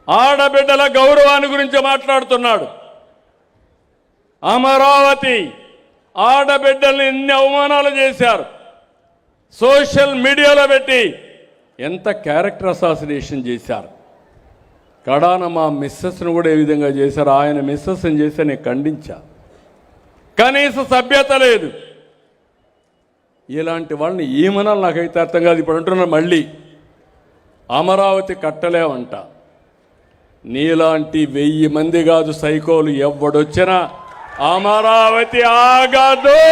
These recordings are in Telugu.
ఆడబిడ్డల గౌరవాన్ని గురించి మాట్లాడుతున్నాడు. అమరావతి ఆడబిడ్డల్ని ఎన్ని అవమానాలు చేశారు. సోషల్ మీడియాలో పెట్టి ఎంత క్యారెక్టర్ అసాసినేషన్ చేశారు. కడాన మా మిస్సెస్ను కూడా ఏ విధంగా చేశారు. ఆయన మిస్సెస్ని చేస్తే నేను ఖండించా. కనీస సభ్యత లేదు. ఇలాంటి వాళ్ళని ఏమనాలి నాకైతే అర్థం కాదు. ఇప్పుడు అంటున్నారు మళ్ళీ అమరావతి కట్టలేమంట. నీలాంటి 1000 మంది కాదు సైకోలు ఎవడొచ్చినా అమరావతి ఆగదు.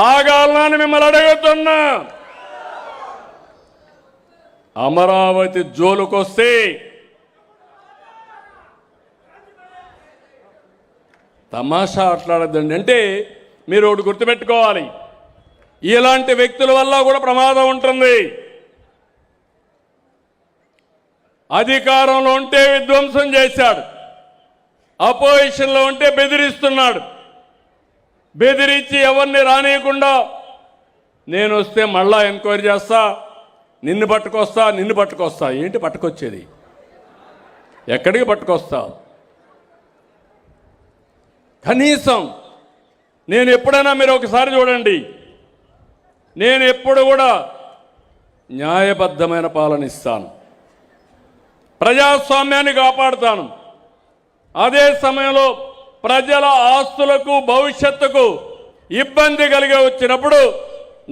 ఆగాలని మిమ్మల్ని అడుగుతున్నా. అమరావతి జోలుకొస్తే తమాషా ఆటలాడద్దండి. అంటే మీరు ఒకటి గుర్తుపెట్టుకోవాలి, ఇలాంటి వ్యక్తుల వల్ల కూడా ప్రమాదం ఉంటుంది. అధికారంలో ఉంటే విధ్వంసం చేశాడు, అపోజిషన్లో ఉంటే బెదిరిస్తున్నాడు. బెదిరించి ఎవరిని రానియకుండా నేను వస్తే మళ్ళా ఎంక్వైరీ చేస్తా, నిన్ను పట్టుకొస్తా. ఏంటి పట్టుకొచ్చేది? ఎక్కడికి పట్టుకొస్తా? కనీసం నేను ఎప్పుడైనా మీరు ఒకసారి చూడండి, నేను ఎప్పుడు కూడా న్యాయబద్ధమైన పాలన ఇస్తాను, ప్రజాస్వామ్యాన్ని కాపాడుతాను. అదే సమయంలో ప్రజల ఆస్తులకు భవిష్యత్తుకు ఇబ్బంది కలిగి వచ్చినప్పుడు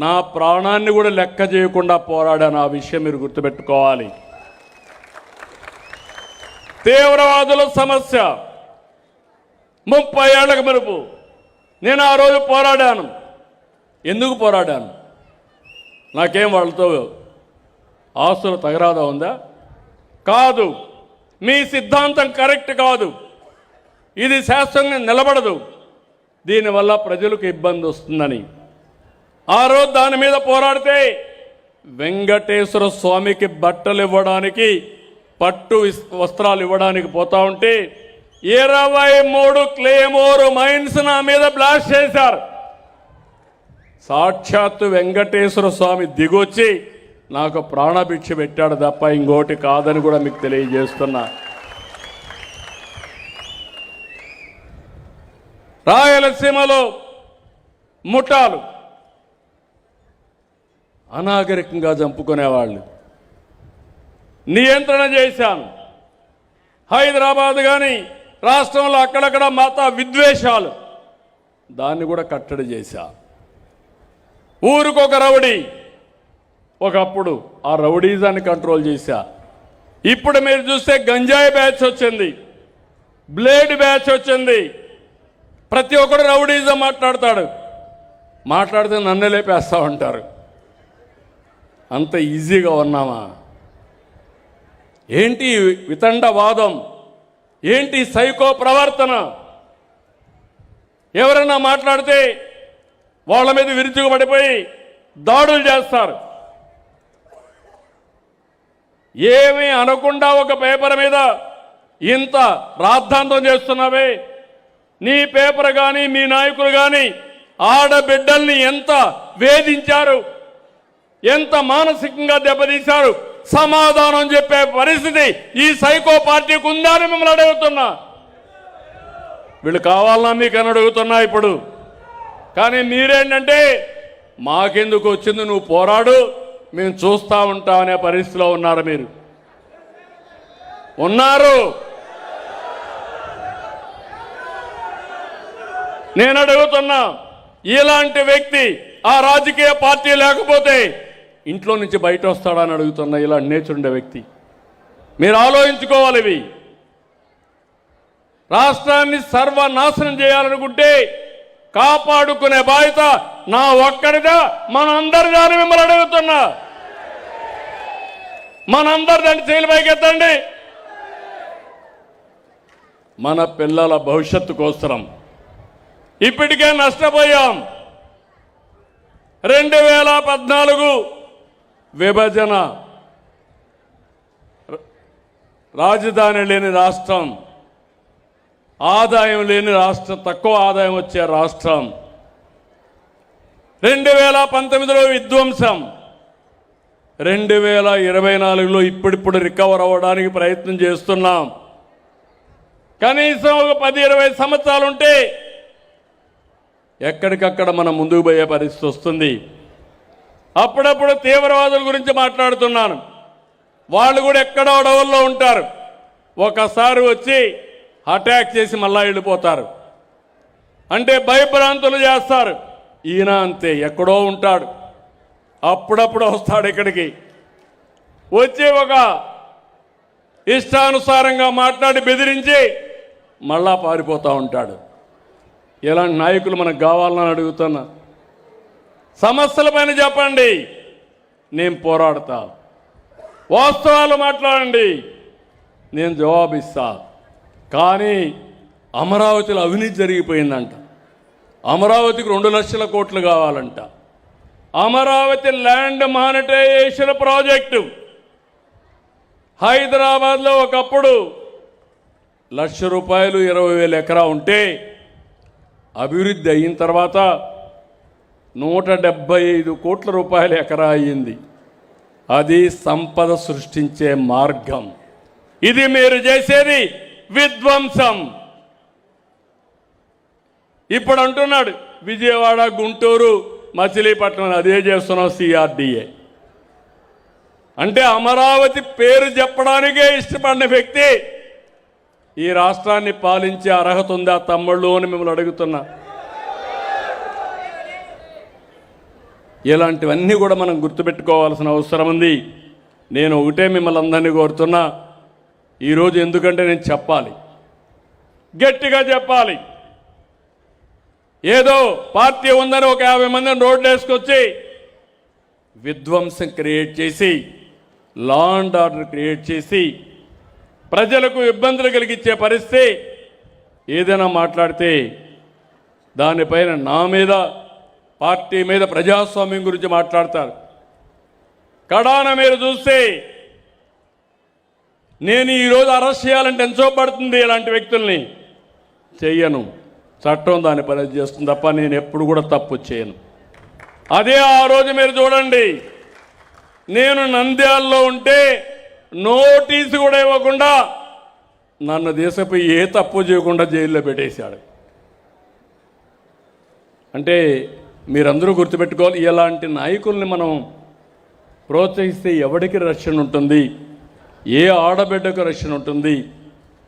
నా ప్రాణాన్ని కూడా లెక్క చేయకుండా పోరాడాను. ఆ విషయం మీరు గుర్తుపెట్టుకోవాలి. తీవ్రవాదుల సమస్య 30 ఏళ్లకు మునుపు నేను ఆ రోజు పోరాడాను. ఎందుకు పోరాడాను? నాకేం వాళ్ళతో ఆస్తుల తగరాదా ఉందా? కాదు. మీ సిద్ధాంతం కరెక్ట్ కాదు, ఇది శాస్త్రంగా నిలబడదు, దీనివల్ల ప్రజలకు ఇబ్బంది వస్తుందని ఆ రోజు దాని మీద పోరాడితే వెంకటేశ్వర స్వామికి బట్టలు ఇవ్వడానికి, పట్టు వస్త్రాలు ఇవ్వడానికి పోతా ఉంటే 23 క్లేమోర్ మైన్స్ నా మీద బ్లాస్ట్ చేశారు. సాక్షాత్తు వెంకటేశ్వర స్వామి దిగొచ్చి నాకు ప్రాణభిక్ష పెట్టాడు తప్ప ఇంకోటి కాదని కూడా మీకు తెలియజేస్తున్నా. రాయలసీమలో ముఠాలు అనాగరికంగా చంపుకునేవాళ్ళు నియంత్రణ చేశాను. హైదరాబాద్ కానీ రాష్ట్రంలో అక్కడక్కడ మత విద్వేషాలు, దాన్ని కూడా కట్టడి చేశా. ఊరికొక రౌడీ, ఒకప్పుడు ఆ రౌడీజాన్ని కంట్రోల్ చేశా. ఇప్పుడు మీరు చూస్తే గంజాయి బ్యాచ్ వచ్చింది, బ్లేడ్ బ్యాచ్ వచ్చింది. ప్రతి ఒక్కడు రౌడీజం మాట్లాడితే నన్ను లేపేస్తా ఉంటారు. అంత ఈజీగా ఉన్నామా? ఏంటి వితండవాదం? ఏంటి సైకో ప్రవర్తన? ఎవరైనా మాట్లాడితే వాళ్ళ మీద విరుచుకుపడిపోయి దాడులు చేస్తారు. ఏమీ అనకుండా ఒక పేపర్ మీద ఇంత రాద్ధాంతం చేస్తున్నావే. నీ పేపర్ కానీ మీ నాయకులు కానీ ఆడబిడ్డల్ని ఎంత వేధించారు, ఎంత మానసికంగా దెబ్బతీశారు, సమాధానం చెప్పే పరిస్థితి ఈ సైకో పార్టీకి ఉందా అని మిమ్మల్ని అడుగుతున్నా. వీళ్ళు కావాలన్నా మీకు అని అడుగుతున్నా ఇప్పుడు. కానీ మీరేంటంటే మాకెందుకు వచ్చింది, నువ్వు పోరాడు, మేము చూస్తూ ఉంటాం అనే పరిస్థితిలో ఉన్నారు. మీరు ఉన్నారు. నేను అడుగుతున్నా, ఇలాంటి వ్యక్తి ఆ రాజకీయ పార్టీ లేకపోతే ఇంట్లో నుంచి బయట వస్తాడని అడుగుతున్నా. ఇలా నేచుండే వ్యక్తి మీరు ఆలోచించుకోవాలి. ఇవి రాష్ట్రాన్ని సర్వనాశనం చేయాలనుకుంటే కాపాడుకునే బాధ్యత నా ఒక్కడిదా, మనందరిదా అని మిమ్మల్ని అడుగుతున్నా. మనందరిదాన్ని చేతులు పైకెత్తండి. మన పిల్లల భవిష్యత్తు కోసరం ఇప్పటికే నష్టపోయాం. 2014 విభజన, రాజధాని లేని రాష్ట్రం, ఆదాయం లేని రాష్ట్రం, తక్కువ ఆదాయం వచ్చే రాష్ట్రం. 2019లో విధ్వంసం, 2024లో ఇప్పుడిప్పుడు రికవర్ అవ్వడానికి ప్రయత్నం చేస్తున్నాం. కనీసం ఒక 10-20 సంవత్సరాలు ఉంటే ఎక్కడికక్కడ మనం ముందుకు పోయే పరిస్థితి వస్తుంది. అప్పుడప్పుడు తీవ్రవాదుల గురించి మాట్లాడుతున్నాను. వాళ్ళు కూడా ఎక్కడో అడవుల్లో ఉంటారు. ఒకసారి వచ్చి అటాక్ చేసి మళ్ళా వెళ్ళిపోతారు. అంటే భయభ్రాంతులు చేస్తారు. ఈయన అంతే, ఎక్కడో ఉంటాడు, అప్పుడప్పుడు వస్తాడు ఇక్కడికి, వచ్చి ఒక ఇష్టానుసారంగా మాట్లాడి బెదిరించి మళ్ళా పారిపోతూ ఉంటాడు. ఇలాంటి నాయకులు మనకు కావాలని అడుగుతున్నా. సమస్యల పైన చెప్పండి, నేను పోరాడతా. వాస్తవాలు మాట్లాడండి, నేను జవాబిస్తా. కానీ అమరావతిలో అవినీతి జరిగిపోయిందంట. అమరావతికి 2 లక్షల కోట్లు కావాలంట. అమరావతి ల్యాండ్ మానిటైజేషన్ ప్రాజెక్టు హైదరాబాద్లో ఒకప్పుడు ₹1,00,000 20,000 ఎకరా ఉంటే అభివృద్ధి అయిన తర్వాత 175 కోట్ల రూపాయల ఎకరా అయ్యింది. అది సంపద సృష్టించే మార్గం. ఇది మీరు చేసేది విధ్వంసం. ఇప్పుడు అంటున్నాడు విజయవాడ, గుంటూరు, మచిలీపట్నం అదే చేస్తున్నాం CRDA. అంటే అమరావతి పేరు చెప్పడానికే ఇష్టపడిన వ్యక్తి ఈ రాష్ట్రాన్ని పాలించే అర్హత ఉందా తమ్ముళ్ళు అని మిమ్మల్ని అడుగుతున్నా. ఇలాంటివన్నీ కూడా మనం గుర్తుపెట్టుకోవాల్సిన అవసరం ఉంది. నేను ఒకటే మిమ్మల్ని అందరినీ కోరుతున్నా ఈరోజు, ఎందుకంటే నేను చెప్పాలి, గట్టిగా చెప్పాలి. ఏదో పార్టీ ఉందని ఒక 50 మందిని రోడ్డు వేసుకొచ్చి విధ్వంసం క్రియేట్ చేసి, లా అండ్ ఆర్డర్ క్రియేట్ చేసి, ప్రజలకు ఇబ్బందులు కలిగించే పరిస్థితి ఏదైనా మాట్లాడితే దానిపైన నా మీద, పార్టీ మీద, ప్రజాస్వామ్యం గురించి మాట్లాడతారు. కడాన మీరు చూస్తే నేను ఈరోజు అరెస్ట్ చేయాలంటే ఎంతో పడుతుంది. ఇలాంటి వ్యక్తుల్ని చెయ్యను, చట్టం దాని పని చేస్తుంది తప్ప నేను ఎప్పుడు కూడా తప్పు చేయను. అదే ఆ రోజు మీరు చూడండి, నేను నంద్యాలలో ఉంటే నోటీసు కూడా ఇవ్వకుండా నన్ను దేశపై ఏ తప్పు చేయకుండా జైల్లో పెట్టేశాడు. అంటే మీరందరూ గుర్తుపెట్టుకోవాలి, ఇలాంటి నాయకుల్ని మనం ప్రోత్సహిస్తే ఎవరికి రక్షణ ఉంటుంది, ఏ ఆడబిడ్డకు రక్షణ ఉంటుంది,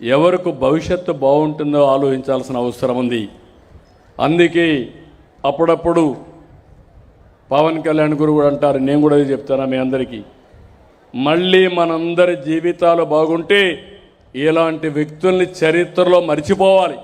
ఎవరికి భవిష్యత్తు బాగుంటుందో ఆలోచించాల్సిన అవసరం ఉంది. అందుకే అప్పుడప్పుడు పవన్ కళ్యాణ్ గురు కూడా అంటారు, నేను కూడా చెప్తాను మీ అందరికీ, మళ్ళీ మనందరి జీవితాలు బాగుంటే ఇలాంటి వ్యక్తుల్ని చరిత్రలో మర్చిపోవాలి.